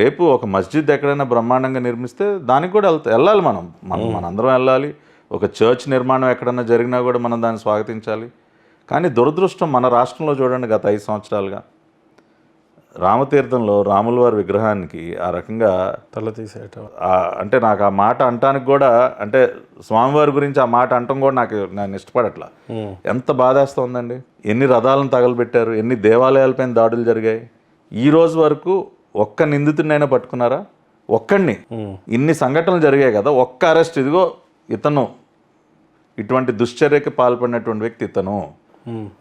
రేపు ఒక మస్జిద్ ఎక్కడైనా బ్రహ్మాండంగా నిర్మిస్తే దానికి కూడా వెళ్ళాలి మనందరం వెళ్ళాలి. ఒక చర్చ్ నిర్మాణం ఎక్కడైనా జరిగినా కూడా మనం దాన్ని స్వాగతించాలి. కానీ దురదృష్టం మన రాష్ట్రంలో చూడండి, గత 5 సంవత్సరాలుగా రామతీర్థంలో రాముల వారి విగ్రహానికి ఆ రకంగా తల తీసేయటం, అంటే నాకు ఆ మాట అంటానికి కూడా, అంటే స్వామివారి గురించి ఆ మాట అంటాం కూడా నేను ఇష్టపడట్లా. ఎంత బాధేస్తోందండి. ఎన్ని రథాలను తగలబెట్టారు, ఎన్ని దేవాలయాలపైన దాడులు జరిగాయి. ఈ రోజు వరకు ఒక్క నిందితుడినైనా పట్టుకున్నారా? ఒక్కడిని. ఇన్ని సంఘటనలు జరిగాయి కదా, ఒక్క అరెస్ట్. ఇదిగో ఇతను ఇటువంటి దుశ్చర్యకి పాల్పడినటువంటి వ్యక్తి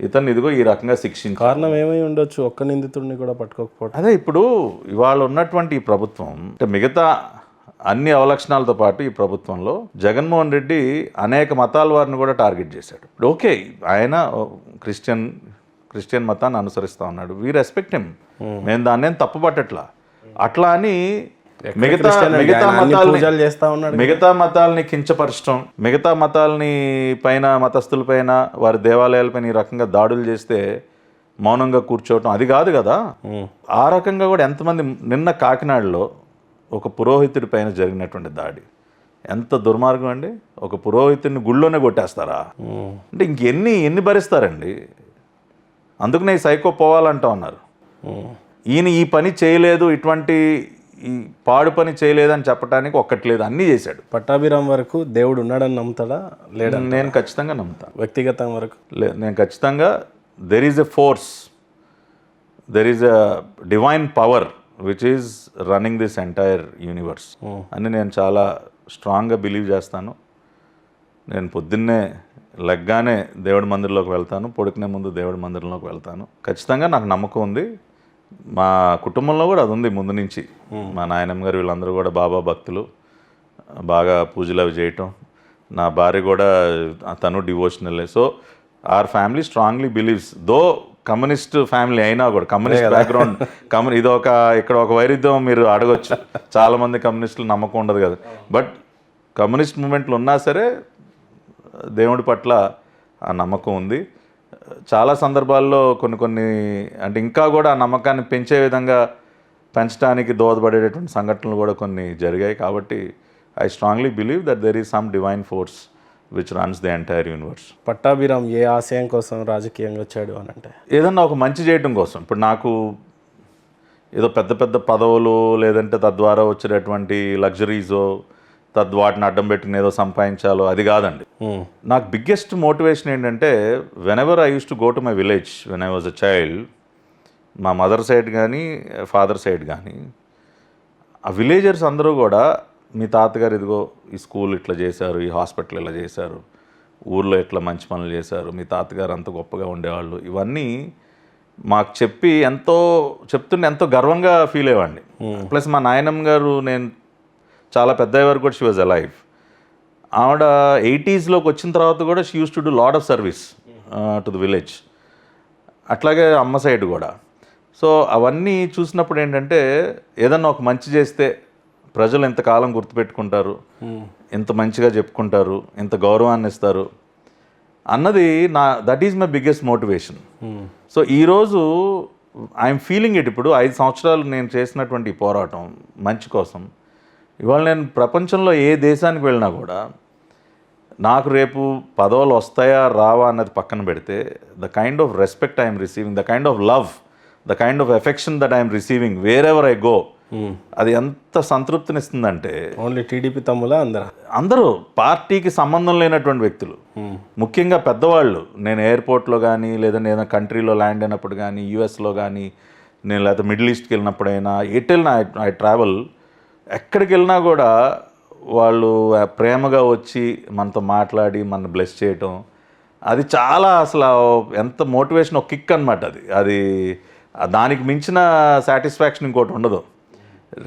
ఇతను ఇదిగో ఈ రకంగా శిక్షించారు. కారణం ఏమై ఉండొచ్చు, ఒక్క నిందితుడిని కూడా పట్టుకోకపోవడం. అదే ఇప్పుడు ఇవాళ ఉన్నటువంటి ఈ ప్రభుత్వం, అంటే మిగతా అన్ని అవలక్షణాలతో పాటు ఈ ప్రభుత్వంలో జగన్మోహన్ రెడ్డి అనేక మతాల వారిని కూడా టార్గెట్ చేశాడు. ఇప్పుడు ఓకే, ఆయన క్రిస్టియన్ మతాన్ని అనుసరిస్తూ ఉన్నాడు, వీ రెస్పెక్ట్ హిమ్, మేము దాన్ని ఏం తప్పుపట్టట్లా. అట్లా అని మిగతా మతాలని కించపరచడం, మిగతా మతాలని పైన, మతస్థులపైన, వారి దేవాలయాలపైన ఈ రకంగా దాడులు చేస్తే మౌనంగా కూర్చోవటం అది కాదు కదా. ఆ రకంగా కూడా ఎంతమంది, నిన్న కాకినాడలో ఒక పురోహితుడి పైన జరిగినటువంటి దాడి ఎంత దుర్మార్గం అండి. ఒక పురోహితుడిని గుళ్ళోనే కొట్టేస్తారా? అంటే ఎన్ని భరిస్తారండి. అందుకనే ఈ సైకో పోవాలంటా ఉన్నారు. ఈయన ఈ పని చేయలేదు, ఇటువంటి ఈ పాడు పని చేయలేదని చెప్పడానికి ఒక్కట్లేదు, అన్నీ చేశాడు. పట్టాభిరామ్ వరకు దేవుడు ఉన్నాడని నమ్ముతాడా లేదా? నేను ఖచ్చితంగా నమ్ముతాను. వ్యక్తిగతం వరకు నేను ఖచ్చితంగా there is a force, there is a divine power which is running this entire universe అని నేను చాలా స్ట్రాంగ్గా బిలీవ్ చేస్తాను. నేను పొద్దున్నే లెగ్గానే దేవుడి మందిరంలోకి వెళ్తాను, పడుకునే ముందు దేవుడి మందిరంలోకి వెళ్తాను. ఖచ్చితంగా నాకు నమ్మకం ఉంది. మా కుటుంబంలో కూడా అది ఉంది ముందు నుంచి. మా నాయనమ్మ గారు వీళ్ళందరూ కూడా బాబా భక్తులు, బాగా పూజలు అవి చేయటం. నా భార్య కూడా, తను డివోషనలే. So our family strongly believes, though communist family అయినా కూడా, కమ్యూనిస్ట్ బ్యాక్గ్రౌండ్, ఇక్కడ ఒక వైరుధ్యం మీరు అడగొచ్చు. చాలామంది కమ్యూనిస్టులు నమ్మకం ఉండదు కదా, బట్ కమ్యూనిస్ట్ మూమెంట్లు ఉన్నా సరే దేవుడి పట్ల ఆ నమ్మకం ఉంది. చాలా సందర్భాల్లో కొన్ని అంటే ఇంకా కూడా ఆ నమ్మకాన్ని పెంచే విధంగా పెంచడానికి దోహదపడేటటువంటి సంఘటనలు కూడా కొన్ని జరిగాయి. కాబట్టి I strongly believe that there is some divine force which runs the entire universe. Pattabhiram ఏ ఆశయం కోసం రాజకీయంగా వచ్చాడు అని అంటే, ఏదన్నా ఒక మంచి చేయడం కోసం. ఇప్పుడు నాకు ఏదో పెద్ద పెద్ద పదవులు, లేదంటే తద్వారా వచ్చేటటువంటి లగ్జరీసో, వాటిని అడ్డం పెట్టుకుని ఏదో సంపాదించాలో, అది కాదండి. నాకు బిగ్గెస్ట్ మోటివేషన్ ఏంటంటే, when ever I use to go to my village when I was a child, మా మదర్ సైడ్ కానీ ఫాదర్ సైడ్ కానీ, ఆ విలేజర్స్ అందరూ కూడా, మీ తాతగారు ఇదిగో ఈ స్కూల్ ఇట్లా చేశారు, ఈ హాస్పిటల్ ఇలా చేశారు, ఊర్లో ఇట్లా మంచి పనులు చేశారు, మీ తాతగారు అంత గొప్పగా ఉండేవాళ్ళు, ఇవన్నీ మాకు చెప్తుంటే ఎంతో గర్వంగా ఫీల్ అయ్యేవాడిని. ప్లస్ మా నాయనమ్మ గారు, నేను చాలా పెద్ద వరకు కూడా షీ వాజ్ అలైవ్. ఆవిడ 80s వచ్చిన తర్వాత కూడా she use to do lot of service to the village. అట్లాగే అమ్మ సైడ్ కూడా. సో అవన్నీ చూసినప్పుడు ఏంటంటే, ఏదన్నా ఒక మంచి చేస్తే ప్రజలు ఎంతకాలం గుర్తుపెట్టుకుంటారు, ఎంత మంచిగా చెప్పుకుంటారు, ఎంత గౌరవాన్ని ఇస్తారు అన్నది that is my biggest motivation. So ఈరోజు ఐఎమ్ ఫీలింగ్ ఇట్. ఇప్పుడు 5 సంవత్సరాలు నేను చేసినటువంటి ఈ పోరాటం మంచి కోసం, ఇవాళ నేను ప్రపంచంలో ఏ దేశానికి వెళ్ళినా కూడా నాకు రేపు పదవులు వస్తాయా రావా అన్నది పక్కన పెడితే, the kind of respect I'm receiving, the kind of love, the kind of affection that I'm receiving wear ever I go, అది ఎంత సంతృప్తినిస్తుందంటే. ఓన్లీ టీడీపీ తమ్ములా అందరూ పార్టీకి సంబంధం లేనటువంటి వ్యక్తులు, ముఖ్యంగా పెద్దవాళ్ళు. నేను ఎయిర్పోర్ట్లో కానీ, లేదంటే ఏదైనా కంట్రీలో ల్యాండ్ అయినప్పుడు కానీ, యూఎస్లో కానీ, నేను లేకపోతే మిడిల్ ఈస్ట్కి వెళ్ళినప్పుడైనా, ఎటు వెళ్ళినా ఐ ట్రావెల్, ఎక్కడికి వెళ్ళినా కూడా వాళ్ళు ప్రేమగా వచ్చి మనతో మాట్లాడి మన బ్లెస్ చేయటం, అది చాలా అసలు ఎంత మోటివేషన్, ఒక కిక్ అనమాట. అది దానికి మించిన సాటిస్ఫాక్షన్ ఇంకోటి ఉండదు.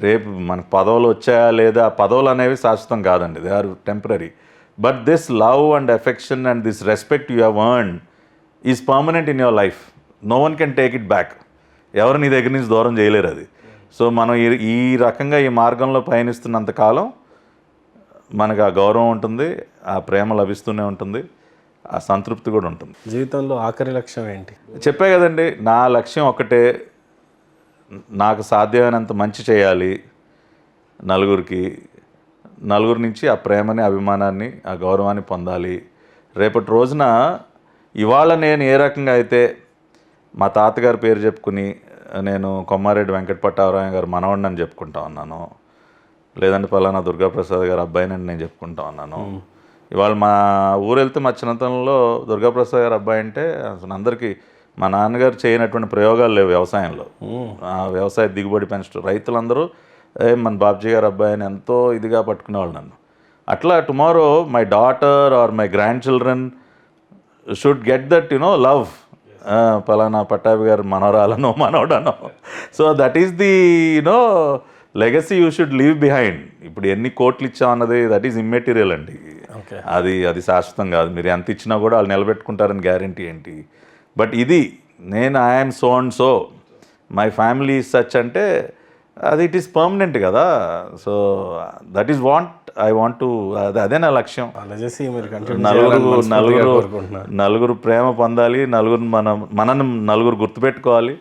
రేపు మనకు పదవులు వచ్చాయా లేదా, పదవులు అనేవి శాశ్వతం కాదండి, they are temporary. But this love and affection and this respect you have earned is permanent in your life. No one can take it back. ఎవరు నీ దగ్గర నుంచి దూరం చేయలేరు అది. సో మనం ఈ రకంగా ఈ మార్గంలో పయనిస్తున్నంతకాలం మనకు ఆ గౌరవం ఉంటుంది, ఆ ప్రేమ లభిస్తూనే ఉంటుంది, ఆ సంతృప్తి కూడా ఉంటుంది. జీవితంలో ఆఖరి లక్ష్యం ఏంటి? చెప్పే కదండి, నా లక్ష్యం ఒకటే, నాకు సాధ్యమైనంత మంచి చేయాలి నలుగురి నుంచి ఆ ప్రేమని, అభిమానాన్ని, ఆ గౌరవాన్ని పొందాలి. రేపటి రోజున ఇవాళ నేను ఏ రకంగా అయితే మా తాతగారి పేరు చెప్పుకుని నేను కొమ్మారెడ్డి వెంకట పట్టాభిరామ గారు మనవడిని చెప్పుకుంటా ఉన్నాను, లేదంటే పలానా దుర్గాప్రసాద్ గారు అబ్బాయినని నేను చెప్పుకుంటా ఉన్నాను. ఇవాళ మా ఊరు వెళ్తే మా చిన్నతనంలో దుర్గాప్రసాద్ గారు అబ్బాయి అంటే అసలు అందరికీ మా నాన్నగారు చేయనటువంటి ప్రయోగాలు లేవు వ్యవసాయంలో. ఆ వ్యవసాయ దిగుబడి పెంచడం రైతులందరూ మన బాబ్జీ గారు అబ్బాయి అని ఎంతో ఇదిగా పట్టుకునేవాళ్ళు నన్ను. అట్లా tomorrow my daughter or my grand children should get that love, పలానా పట్టాభి గారు మనవరాలనో మనవడనో. So that is the legacy you should leave behind. ఇప్పుడు ఎన్ని కోట్లు ఇచ్చామన్నది దట్ ఈస్ ఇమ్మెటీరియల్ అండి. అది శాశ్వతం కాదు. మీరు ఎంత ఇచ్చినా కూడా వాళ్ళు నిలబెట్టుకుంటారని గ్యారంటీ ఏంటి? బట్ ఇది నేను I'm so and so, my family such అంటే అది ఇట్ ఈస్ పర్మనెంట్ కదా. So that is I want to, అదే నా లక్ష్యం. నలుగురు ప్రేమ పొందాలి, మనల్ని నలుగురు గుర్తుపెట్టుకోవాలి,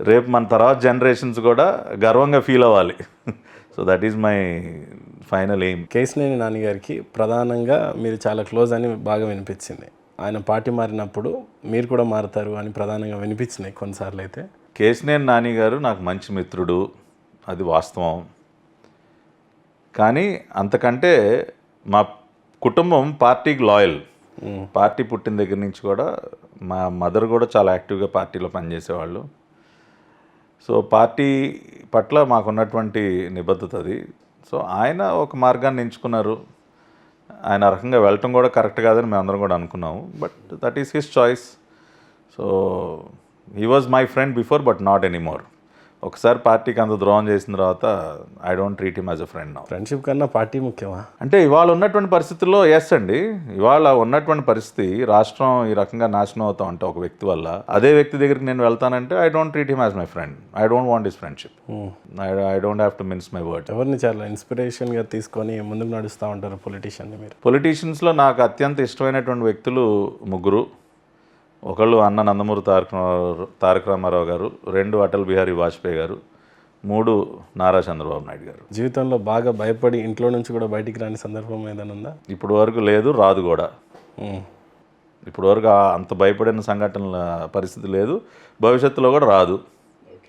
రేపు మన తర్వాత జనరేషన్స్ కూడా గర్వంగా ఫీల్ అవ్వాలి. So that is my final aim. Kesineni Nani గారికి ప్రధానంగా మీరు చాలా క్లోజ్ అని బాగా వినిపించింది. ఆయన పార్టీ మారినప్పుడు మీరు కూడా మారుతారు అని ప్రధానంగా వినిపించినాయి కొన్నిసార్లు. అయితే కేశినేని నాని గారు నాకు మంచి మిత్రుడు, అది వాస్తవం. కానీ అంతకంటే మా కుటుంబం పార్టీకి లాయల్. పార్టీ పుట్టిన దగ్గర నుంచి కూడా మా మదర్ కూడా చాలా యాక్టివ్గా పార్టీలో పనిచేసేవాళ్ళు. సో పార్టీ పట్ల మాకున్నటువంటి నిబద్ధత అది. సో ఆయన ఒక మార్గాన్ని ఎంచుకున్నారు. ఆయన ఆ రకంగా వెళ్ళటం కూడా కరెక్ట్ కాదని మేము అందరం కూడా అనుకున్నాము. But that is his choice. So he was my friend before but not anymore. ఒకసారి పార్టీకి అంత ద్రోహం చేసిన తర్వాత I don't treat him as a friend now. Friendship కన్నా పార్టీ ముఖ్యమా అంటే ఇవాళ ఉన్నటువంటి పరిస్థితుల్లో ఎస్ అండి. ఇవాళ ఉన్నటువంటి పరిస్థితి, రాష్ట్రం ఈ రకంగా నాశనం అవుతాం అంటే ఒక వ్యక్తి వల్ల, అదే వ్యక్తి దగ్గరికి నేను వెళ్తానంటే I don't treat him as my friend. I don't want his friendship. I don't have to mince my word. ఎవరిని చాలా ఇన్స్పిరేషన్గా తీసుకొని ముందుకు నడుస్తూ ఉంటారు పొలిటీషియన్ని మీరు? పొలిటీషియన్స్లో నాకు అత్యంత ఇష్టమైనటువంటి వ్యక్తులు ముగ్గురు. ఒకళ్ళు అన్న నందమూరి తారక రామారావు గారు, 2 అటల్ బిహారీ వాజ్పేయి గారు, 3 నారా చంద్రబాబు నాయుడు గారు. జీవితంలో బాగా భయపడి ఇంట్లో నుంచి కూడా బయటికి రాని సందర్భం ఏదైనా ఉందా? ఇప్పుడు వరకు లేదు, రాదు కూడా. ఇప్పుడు వరకు అంత భయపడిన సంఘటనల పరిస్థితి లేదు, భవిష్యత్తులో కూడా రాదు.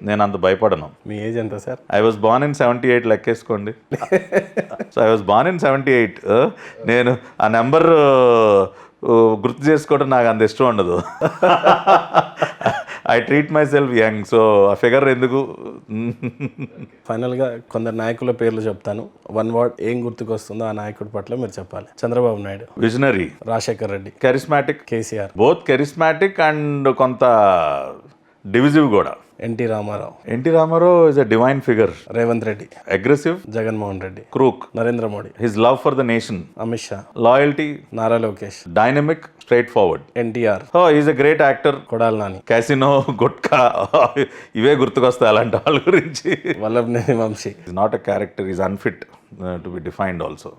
నేను అంత భయపడను. మీ ఏజ్ ఎంత sir? I was born in 78, లెక్కేసుకోండి. So I was born in 78. నేను ఆ నెంబర్ గుర్తు చేసుకోవడం నాకు అంత ఇష్టం ఉండదు. I treat my self young. So ఆ ఫిగర్ ఎందుకు? ఫైనల్గా కొందరు నాయకుల పేర్లు చెప్తాను. 1 వర్డ్ ఏం గుర్తుకొస్తుందో ఆ నాయకుడి పట్ల మీరు చెప్పాలి. Chandrababu Naidu visionary, Rajasekhar Reddy charismatic, KCR both charismatic and కొంత డివిజివ్ కూడా. NT Rama Rao is a divine figure. Revanth Reddy aggressive, Jaganmohan Reddy crook, Narendra Modi his love for the nation, Amit Shah, loyalty, Nara Lokesh, dynamic, straightforward, NTR, is a great actor, Kodali Nani, casino, gutka, ఇవే గుర్తుకొస్తాయి అలాంటి వాళ్ళ గురించి. Vallabhaneni Vamsi is not a character, is unfit to be defined also.